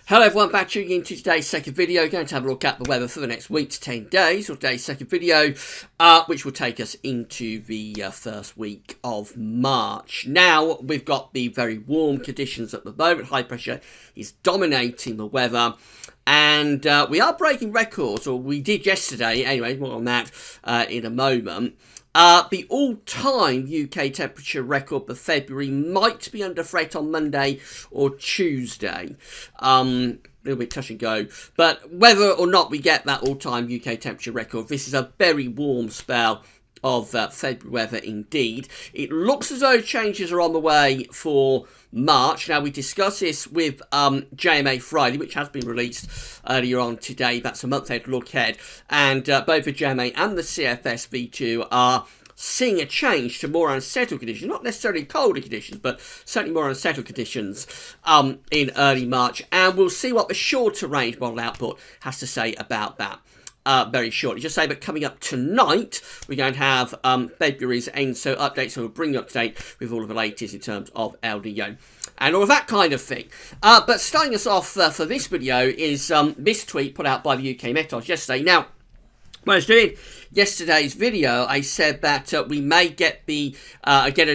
Hello everyone, back tuning into today's second video. Going to have a look at the weather for the next week to 10 days, or today's second video, which will take us into the first week of March. Now, we've got the very warm conditions at the moment. High pressure is dominating the weather. And we are breaking records, or we did yesterday. Anyway, more on that in a moment. The all-time UK temperature record for February might be under threat on Monday or Tuesday. A little bit touch and go. But whether or not we get that all-time UK temperature record, this is a very warm spell of February weather indeed. It looks as though changes are on the way for March. Now, we discussed this with JMA Friday, which has been released earlier on today. That's a month-ahead look ahead. And both the JMA and the CFS V2 are seeing a change to more unsettled conditions. Not necessarily colder conditions, but certainly more unsettled conditions in early March. And we'll see what the shorter range model output has to say about that. Very shortly. Just say that coming up tonight, we're going to have February's ENSO update, so we'll bring you up to date with all of the latest in terms of LDO and all of that kind of thing. But starting us off for this video is this tweet put out by the UK Met Office yesterday. Now, when I was doing yesterday's video, I said that we may get a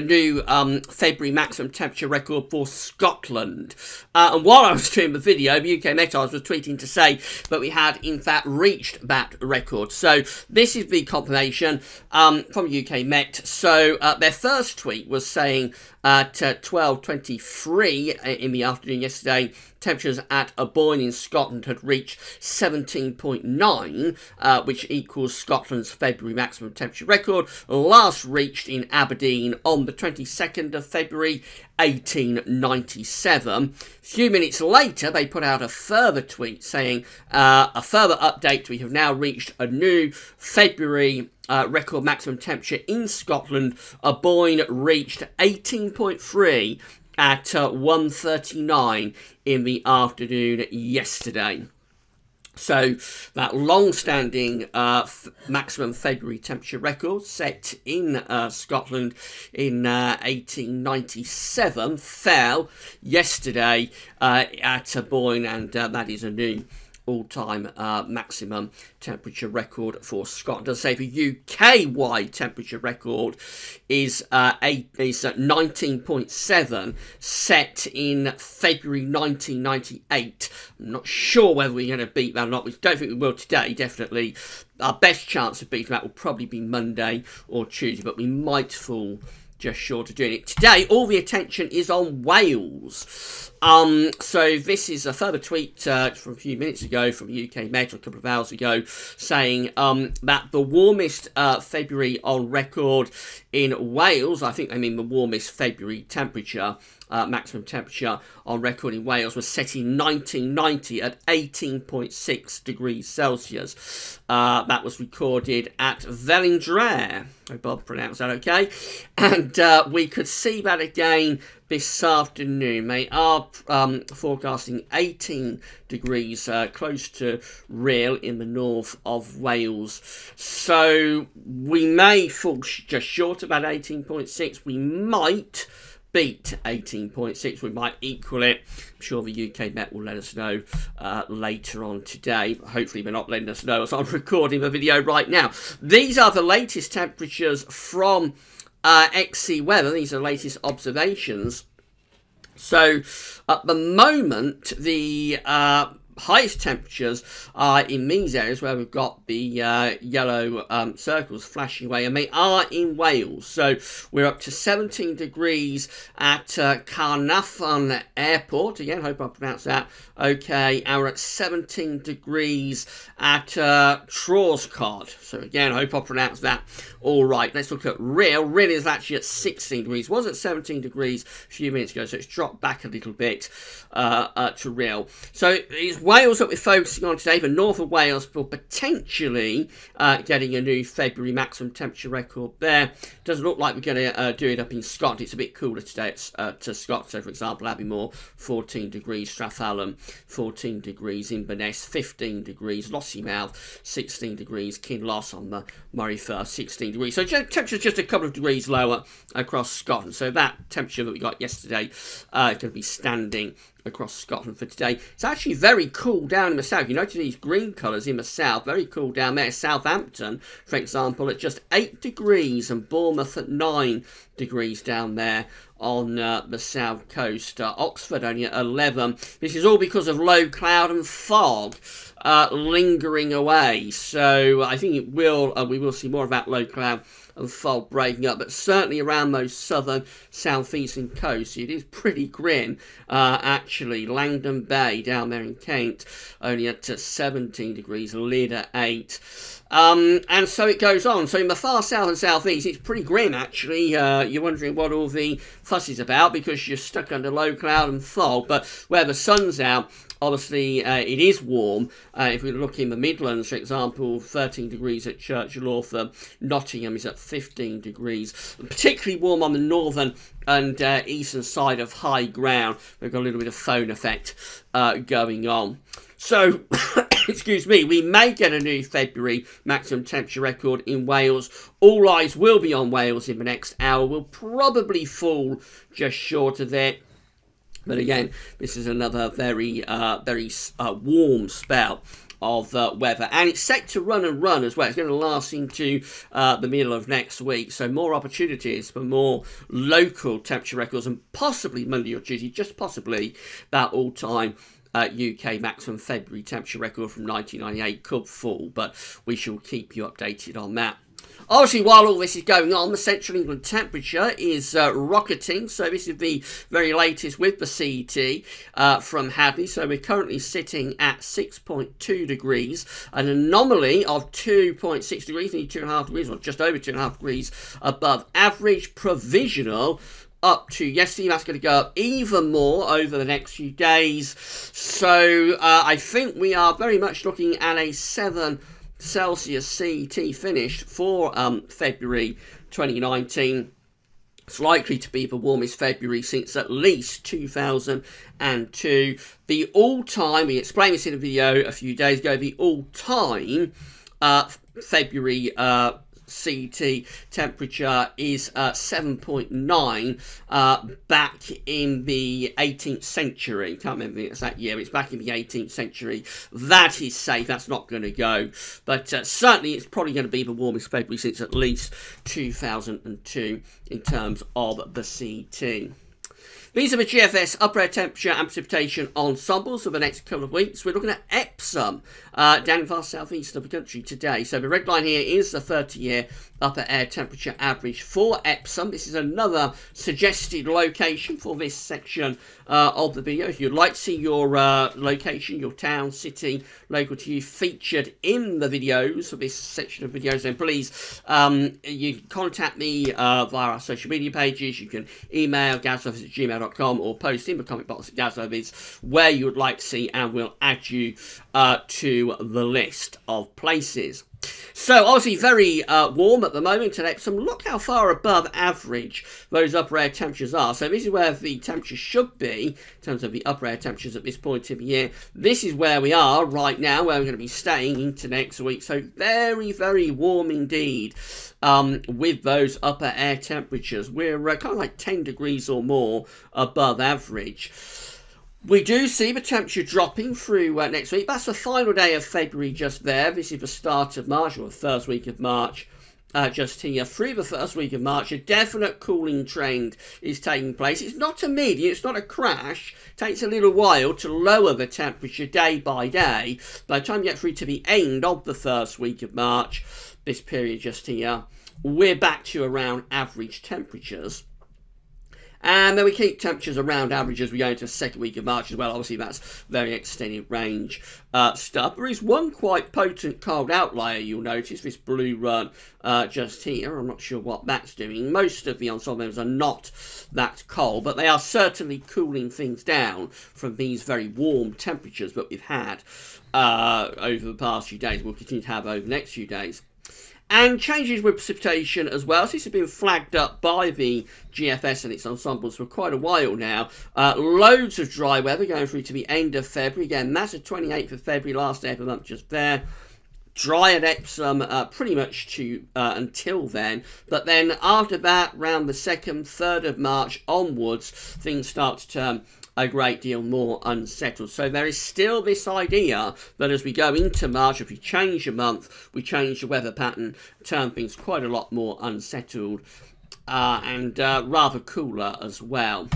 new February maximum temperature record for Scotland. And while I was doing the video, the UK Met Office was tweeting to say that we had in fact reached that record. So this is the confirmation from UK Met. So their first tweet was saying at 12:23 in the afternoon yesterday, temperatures at Aboyne in Scotland had reached 17.9, which equals Scotland's February maximum temperature record, last reached in Aberdeen on the 22nd of February 1897. A few minutes later, they put out a further tweet saying, a further update, we have now reached a new February record maximum temperature in Scotland. Aboyne reached 18.3 at 1:39 in the afternoon yesterday. So that long-standing maximum February temperature record set in Scotland in 1897 fell yesterday at Aboyne, and that is a new all-time maximum temperature record for Scotland. As I say, the UK-wide temperature record is 19.7, set in February 1998. I'm not sure whether we're going to beat that or not. We don't think we will today, definitely. Our best chance of beating that will probably be Monday or Tuesday, but we might fall just short of doing it. Today, all the attention is on Wales. So this is a further tweet from a few minutes ago from the UK Met, a couple of hours ago, saying that the warmest February on record in Wales, I think they mean the warmest February temperature, maximum temperature on record in Wales, was set in 1990 at 18.6 degrees Celsius. That was recorded at Velindre. I hope Bob pronounced that okay. And we could see that again this afternoon. They are forecasting 18 degrees close to Rhyl in the north of Wales. So we may fall just short of that 18.6. We might beat 18.6. We might equal it. I'm sure the UK Met will let us know later on today. Hopefully they're not letting us know as I'm recording the video right now. These are the latest temperatures from XC Weather. These are the latest observations. So at the moment, the highest temperatures are in these areas where we've got the yellow circles flashing away, and they are in Wales. So we're up to 17 degrees at Carnarvon Airport. Again, hope I pronounced that okay. And we're at 17 degrees at Troscod. So again, hope I pronounced that all right. Let's look at Rhyl. Rhyl is actually at 16 degrees. Was at 17 degrees a few minutes ago, so it's dropped back a little bit to Rhyl. So it's Wales that we're focusing on today. The north of Wales for potentially getting a new February maximum temperature record there. Doesn't look like we're going to do it up in Scotland. It's a bit cooler today to Scotland. So, for example, Abbeymoor, 14 degrees. Strathallan, 14 degrees. Inverness, 15 degrees. Lossiemouth, 16 degrees. Kinloss on the Murray Firth, 16 degrees. So temperature's just a couple of degrees lower across Scotland. So that temperature that we got yesterday is going to be standing across Scotland for today. It's actually very cool down in the south. You notice these green colours in the south, very cool down there. Southampton, for example, at just 8 degrees, and Bournemouth at 9 degrees down there on the south coast. Oxford only at 11. This is all because of low cloud and fog lingering away. So I think it will. We will see more of that low cloud and fog breaking up, but certainly around those southern southeastern coasts it is pretty grim actually. Langdon Bay down there in Kent only at 17 degrees, Lydd at 8, and so it goes on. So in the far south and southeast it's pretty grim actually. You're wondering what all the fuss is about because you're stuck under low cloud and fog, but where the sun's out, obviously, it is warm. If we look in the Midlands, for example, 13 degrees at Church Lawtham. Nottingham is at 15 degrees. Particularly warm on the northern and eastern side of high ground. We've got a little bit of phone effect going on. So, excuse me, we may get a new February maximum temperature record in Wales. All eyes will be on Wales in the next hour. We'll probably fall just short of it. But again, this is another very warm spell of weather, and it's set to run and run as well. It's going to last into the middle of next week, so more opportunities for more local temperature records, and possibly Monday or Tuesday, just possibly that all-time UK maximum February temperature record from 1998 could fall, but we shall keep you updated on that. Obviously, while all this is going on, the Central England temperature is rocketing. So this is the very latest with the CET from Hadley. So we're currently sitting at 6.2 degrees. An anomaly of 2.6 degrees, nearly 2.5 degrees, or just over 2.5 degrees above average. Provisional up to yesterday. That's going to go up even more over the next few days. So I think we are very much looking at a 7 Celsius CET finished for February 2019. It's likely to be the warmest February since at least 2002. The all-time, we explained this in a video a few days ago, the all-time February CET temperature is 7.9 back in the 18th century. Can't remember the exact year. It's back in the 18th century. That is safe. That's not going to go. But certainly it's probably going to be the warmest February since at least 2002 in terms of the CET. These are the GFS upper air temperature and precipitation ensembles for the next couple of weeks. We're looking at Epsom down in the far southeast of the country today. So the red line here is the 30-year upper air temperature average for Epsom. This is another suggested location for this section of the video. If you'd like to see your location, your town, city, local to you featured in the videos of this section of videos, then please you can contact me via our social media pages. You can email gazoffice@gmail.com or post in the comment box at Gazoffice where you would like to see, and we'll add you to the list of places. So obviously very warm at the moment at Epsom. Look how far above average those upper air temperatures are. So this is where the temperature should be in terms of the upper air temperatures at this point of the year. This is where we are right now, where we're going to be staying into next week. So very, very warm indeed with those upper air temperatures. We're kind of like 10 degrees or more above average. We do see the temperature dropping through next week. That's the final day of February just there. This is the start of March, or the first week of March just here. Through the first week of March, a definite cooling trend is taking place. It's not immediate, it's not a crash. It takes a little while to lower the temperature day by day. By the time you get through to the end of the first week of March, this period just here, we're back to around average temperatures. And then we keep temperatures around average as we go into the second week of March as well. Obviously, that's very extended range stuff. There is one quite potent cold outlier, you'll notice, this blue run just here. I'm not sure what that's doing. Most of the ensemble members are not that cold, but they are certainly cooling things down from these very warm temperatures that we've had over the past few days. We'll continue to have over the next few days. And changes with precipitation as well. So this has been flagged up by the GFS and its ensembles for quite a while now. Loads of dry weather going through to the end of February. Again, that's the 28th of February, last day of the month just there. Dry at Epsom pretty much to until then. But then after that, around the 2nd, 3rd of March onwards, things start to turn a great deal more unsettled. So there is still this idea that as we go into March, if we change a month, we change the weather pattern, turn things quite a lot more unsettled and rather cooler as well.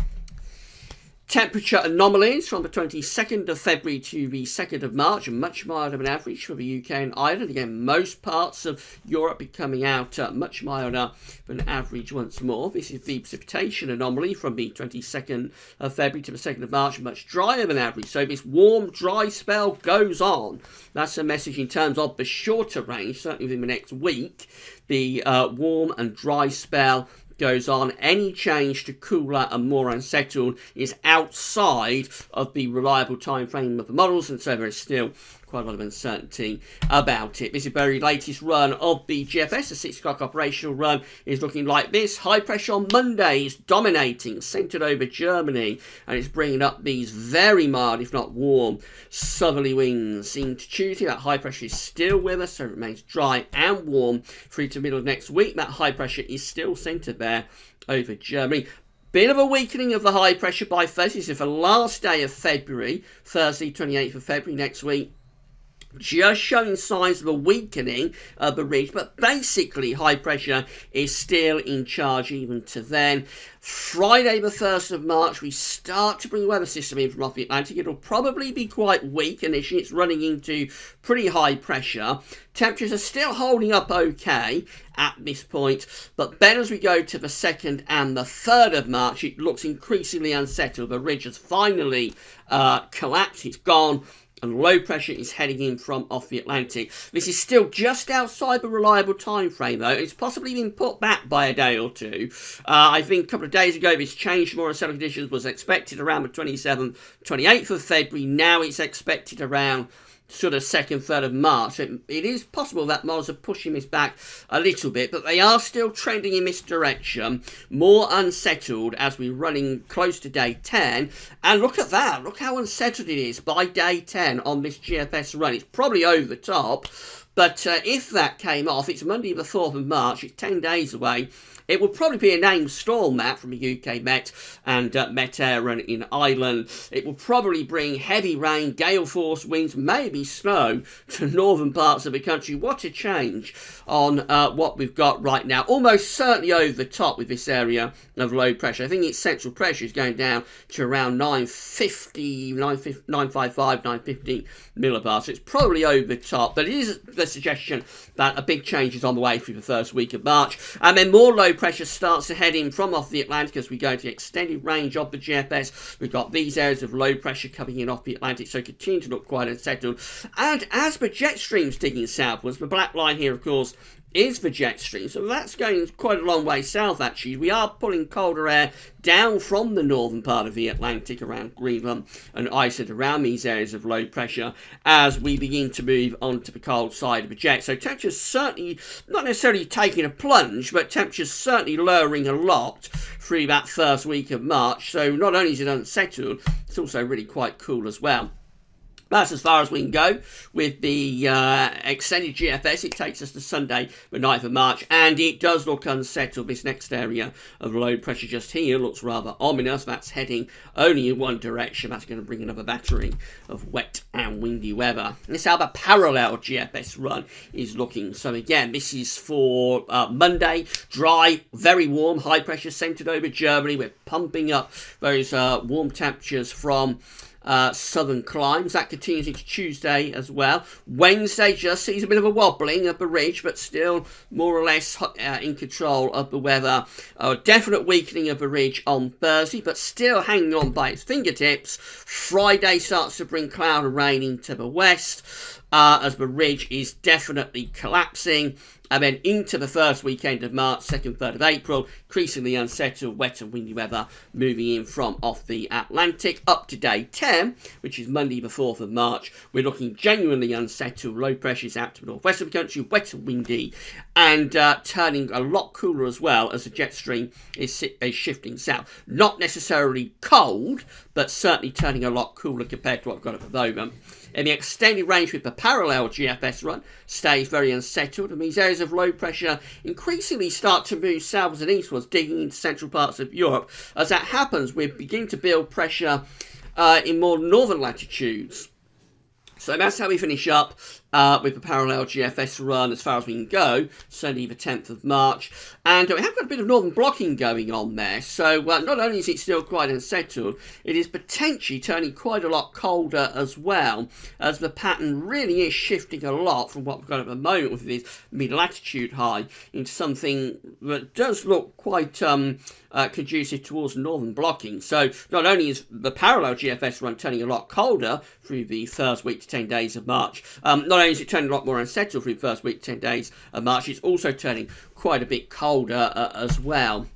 Temperature anomalies from the 22nd of February to the 2nd of March are much milder than average for the UK and Ireland. Again, most parts of Europe are coming out much milder than average once more. This is the precipitation anomaly from the 22nd of February to the 2nd of March, much drier than average. So this warm, dry spell goes on. That's a message in terms of the shorter range, certainly within the next week. The warm and dry spell goes on. Any change to cooler and more unsettled is outside of the reliable time frame of the models, and so there is still quite a lot of uncertainty about it. This is the very latest run of the GFS. The 6 o'clock operational run is looking like this. High pressure on Monday is dominating, centred over Germany, and it's bringing up these very mild, if not warm, southerly winds. Into Tuesday, that high pressure is still with us, so it remains dry and warm through to the middle of next week. That high pressure is still centred there over Germany. Bit of a weakening of the high pressure by Thursday. So for the last day of February, Thursday, 28th of February next week, just showing signs of a weakening of the ridge, but basically high pressure is still in charge even to then. Friday the 1st of March, we start to bring the weather system in from off the Atlantic. It'll probably be quite weak initially. It's running into pretty high pressure. Temperatures are still holding up okay at this point, but then as we go to the 2nd and the 3rd of March, it looks increasingly unsettled. The ridge has finally collapsed. It's gone, and low pressure is heading in from off the Atlantic. This is still just outside the reliable time frame, though. It's possibly been put back by a day or two. I think a couple of days ago, this change to more unsettled conditions was expected around the 27th, 28th of February. Now it's expected around sort of 2nd, 3rd of March. It is possible that models are pushing this back a little bit, but they are still trending in this direction, more unsettled as we're running close to day 10. And look at that, look how unsettled it is by day 10 on this GFS run. It's probably over the top, but if that came off, it's Monday the 4th of March, it's 10 days away. It would probably be a named storm, that, from the UK Met and Met Aaron in Ireland. It will probably bring heavy rain, gale force winds, maybe snow to northern parts of the country. What a change on what we've got right now. Almost certainly over the top with this area of low pressure. I think its central pressure is going down to around 950, 955, 950 millibars. So it's probably over the top, but it is the suggestion that a big change is on the way through the first week of March. And then more low pressure starts to head in from off the Atlantic as we go to the extended range of the GFS. We've got these areas of low pressure coming in off the Atlantic, so continue to look quite unsettled. And as the jet stream's digging southwards, the black line here, of course, is the jet stream, so that's going quite a long way south actually. We are pulling colder air down from the northern part of the Atlantic around Greenland and Iceland, around these areas of low pressure as we begin to move onto the cold side of the jet. So temperatures certainly, not necessarily taking a plunge, but temperatures certainly lowering a lot through that first week of March. So not only is it unsettled, it's also really quite cool as well. That's as far as we can go with the extended GFS. It takes us to Sunday, the 9th of March, and it does look unsettled. This next area of low pressure just here looks rather ominous. That's heading only in one direction. That's going to bring another battery of wet and windy weather. This is how the parallel GFS run is looking. So again, this is for Monday. Dry, very warm, high pressure centered over Germany. We're pumping up those warm temperatures from southern climes. That continues into Tuesday as well. Wednesday just sees a bit of a wobbling of the ridge, but still more or less in control of the weather. A definite weakening of the ridge on Thursday, but still hanging on by its fingertips. Friday starts to bring cloud and rain into the west as the ridge is definitely collapsing. And then into the first weekend of March, 2nd, 3rd of April, increasingly unsettled, wet and windy weather moving in from off the Atlantic. Up to day 10, which is Monday the 4th of March, we're looking genuinely unsettled. Low pressures out to the northwest of the country, wet and windy, and turning a lot cooler as well as the jet stream is shifting south. Not necessarily cold, but certainly turning a lot cooler compared to what we've got at the moment. And the extended range with the parallel GFS run stays very unsettled, and these areas of low pressure increasingly start to move southwards and eastwards, digging into central parts of Europe. As that happens, we begin to build pressure in more northern latitudes. So that's how we finish up with the parallel GFS run as far as we can go, Sunday the 10th of March. And we have got a bit of northern blocking going on there. So not only is it still quite unsettled, it is potentially turning quite a lot colder as well, as the pattern really is shifting a lot from what we've got at the moment with this mid-latitude high into something that does look quite conducive towards northern blocking. So not only is the parallel GFS run turning a lot colder through the first week to 10 days of March, not only is it turning a lot more unsettled through the first week to 10 days of March, it's also turning quite a bit colder as well.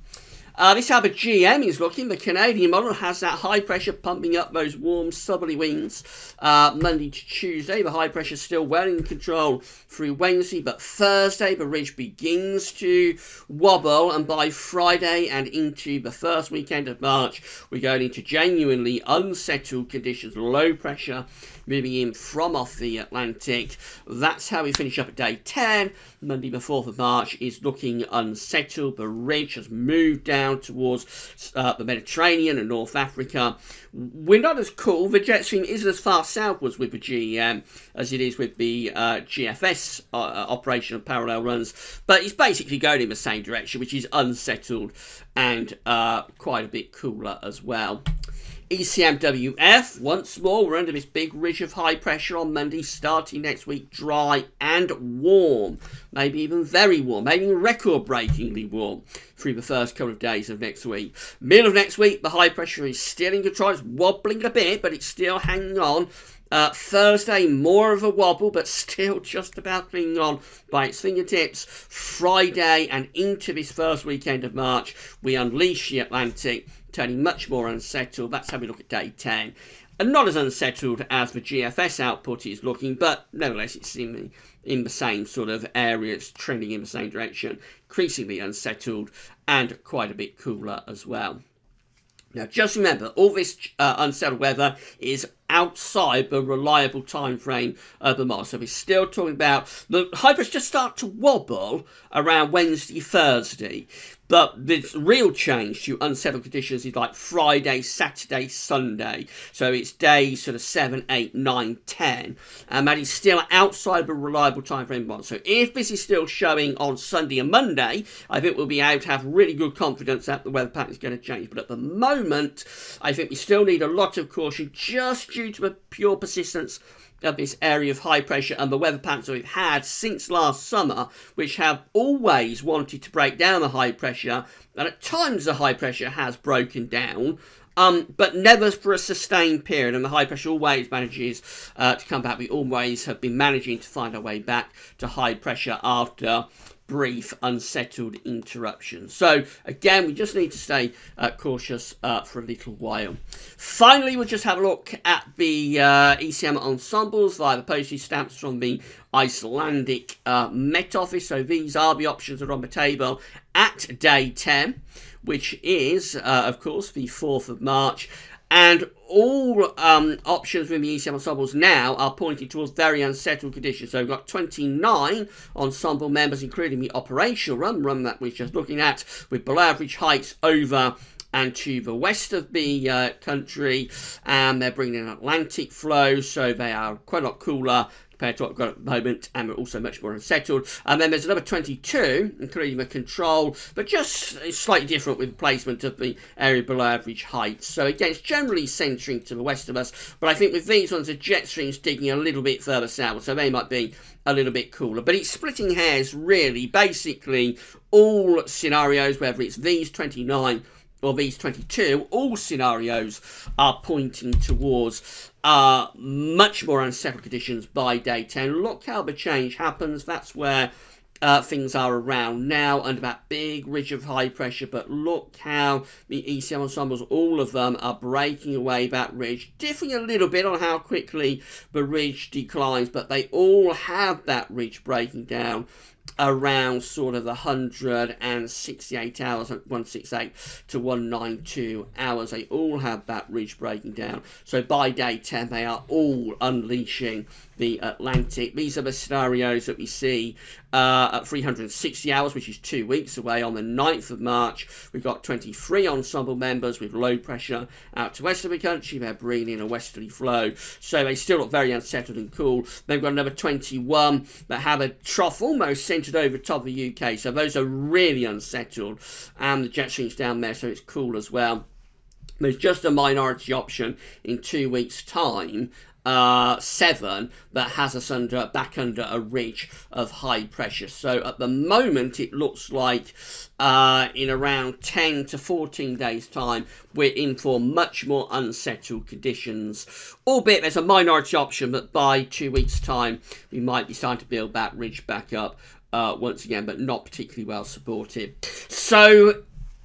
This is how the GM is looking. The Canadian model has that high pressure pumping up those warm southerly winds Monday to Tuesday. The high pressure is still well in control through Wednesday, but Thursday the ridge begins to wobble, and by Friday and into the first weekend of March, we're going into genuinely unsettled conditions, low pressure moving in from off the Atlantic. That's how we finish up at day 10. Monday the 4th of March is looking unsettled. The ridge has moved down towards the Mediterranean and North Africa. We're not as cool. The jet stream isn't as far southwards with the GEM as it is with the GFS operation of parallel runs, but it's basically going in the same direction, which is unsettled and quite a bit cooler as well. ECMWF, once more, we're under this big ridge of high pressure on Monday, starting next week dry and warm, maybe even very warm, maybe record-breakingly warm through the first couple of days of next week. Middle of next week, the high pressure is still in control. It's wobbling a bit, but it's still hanging on. Thursday, more of a wobble, but still just about clinging on by its fingertips. Friday and into this first weekend of March, we unleash the Atlantic, turning much more unsettled. That's how we look at day 10. And not as unsettled as the GFS output is looking, but nevertheless it's in the same sort of area. It's trending in the same direction, increasingly unsettled and quite a bit cooler as well. Now, just remember, all this unsettled weather is outside the reliable time frame of the model. So we're still talking about the high pressure just start to wobble around Wednesday, Thursday. But the real change to unsettled conditions is like Friday, Saturday, Sunday. So it's days sort of 7, 8, 9, 10. And that is still outside the reliable time frame model. So if this is still showing on Sunday and Monday, I think we'll be able to have really good confidence that the weather pattern is going to change. But at the moment, I think we still need a lot of caution just due to the pure persistence of this area of high pressure and the weather patterns that we've had since last summer, which have always wanted to break down the high pressure, and at times the high pressure has broken down, but never for a sustained period, and the high pressure always manages to come back. We always have been managing to find our way back to high pressure after brief unsettled interruptions. So again, we just need to stay cautious for a little while. Finally, we'll just have a look at the ECM ensembles via the postage stamps from the Icelandic Met Office. So these are the options that are on the table at day 10, which is of course the 4th of March. And all options with the ECM ensembles now are pointing towards very unsettled conditions. So we've got 29 ensemble members, including the operational run that we're just looking at, with below average heights over and to the west of the country. And they're bringing in Atlantic flow, so they are quite a lot cooler compared to what we've got at the moment, and we're also much more unsettled. And then there's another 22, including the control, but just slightly different with the placement of the area below average height. So again, it's generally centering to the west of us, but I think with these ones, the jet stream's digging a little bit further south, so they might be a little bit cooler. But it's splitting hairs, really. Basically, all scenarios, whether it's these 29 or these 22, all scenarios are pointing towards much more unsettled conditions by day 10. Look how the change happens. That's where things are around now, under that big ridge of high pressure. But look how the ECM ensembles, all of them, are breaking away that ridge, differing a little bit on how quickly the ridge declines, but they all have that ridge breaking down around sort of the 168 hours, 168 to 192 hours. They all have that ridge breaking down. So by day 10, they are all unleashing the Atlantic. These are the scenarios that we see at 360 hours, which is 2 weeks away. On the 9th of March, we've got 23 ensemble members with low pressure out to west of the country. They're bringing in a westerly flow, so they still look very unsettled and cool. They've got another 21 that have a trough almost centred over top of the UK, so those are really unsettled, and the jet stream's down there, so it's cool as well. There's just a minority option in 2 weeks' time, 7, that has us back under a ridge of high pressure. So at the moment, it looks like in around 10 to 14 days' time, we're in for much more unsettled conditions. Albeit there's a minority option that by 2 weeks' time, we might be starting to build that ridge back up once again, but not particularly well supported. So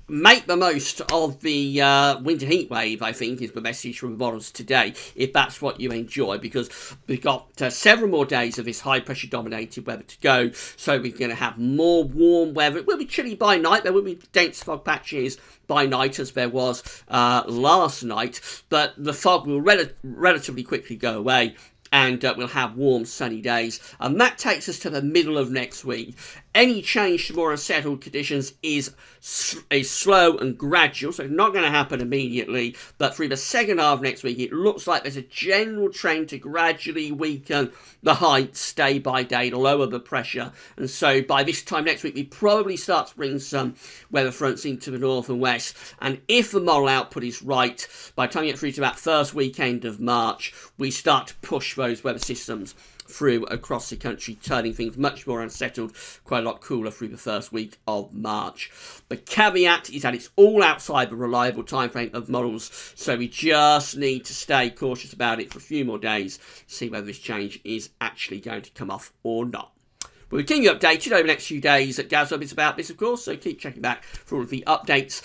make the most of the winter heat wave, I think, is the message from the models today, if that's what you enjoy, because we've got several more days of this high-pressure dominated weather to go, so we're going to have more warm weather. It will be chilly by night. There will be dense fog patches by night, as there was last night, but the fog will relatively quickly go away, and we'll have warm, sunny days. And that takes us to the middle of next week. Any change to more unsettled conditions is slow and gradual, so it's not going to happen immediately. But through the second half of next week, it looks like there's a general trend to gradually weaken the heights day by day, to lower the pressure. And so by this time next week, we probably start to bring some weather fronts into the north and west. And if the model output is right, by the time you get through to that first weekend of March, we start to push those weather systems through across the country, turning things much more unsettled, quite a lot cooler through the first week of March. The caveat is that it's all outside the reliable time frame of models, so we just need to stay cautious about it for a few more days, see whether this change is actually going to come off or not. We'll keep you updated over the next few days at GasWeb about this, of course, so keep checking back for all of the updates.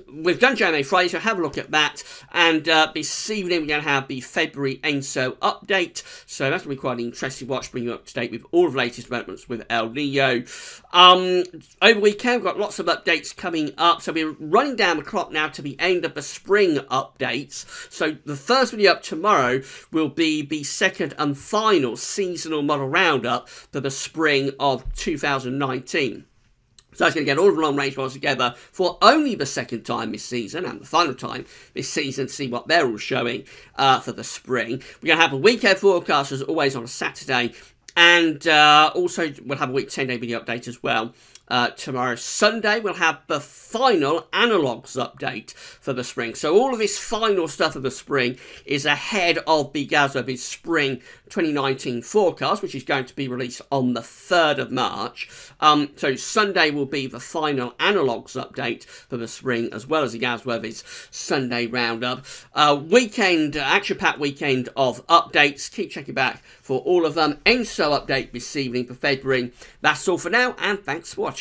We've done JMA Friday, so have a look at that. And this evening, we're going to have the February ENSO update. So that's going to be quite an interesting watch, bring you up to date with all of the latest developments with El Nino. Over the weekend, we've got lots of updates coming up. So we're running down the clock now to the end of the spring updates. So the first video up tomorrow will be the second and final seasonal model roundup for the spring of 2019. So that's going to get all of the long-range models together for only the second time this season, and the final time this season, to see what they're all showing for the spring. We're going to have a weekend forecast, as always, on a Saturday, and also we'll have a week 10-day video update as well. Tomorrow, Sunday, we'll have the final analogues update for the spring. So all of this final stuff of the spring is ahead of the GasWeb's spring 2019 forecast, which is going to be released on the 3rd of March. So Sunday will be the final analogues update for the spring, as well as the GasWeb's Sunday roundup. Weekend, action-packed weekend of updates. Keep checking back for all of them. ENSO update this evening for February. That's all for now, and thanks for watching.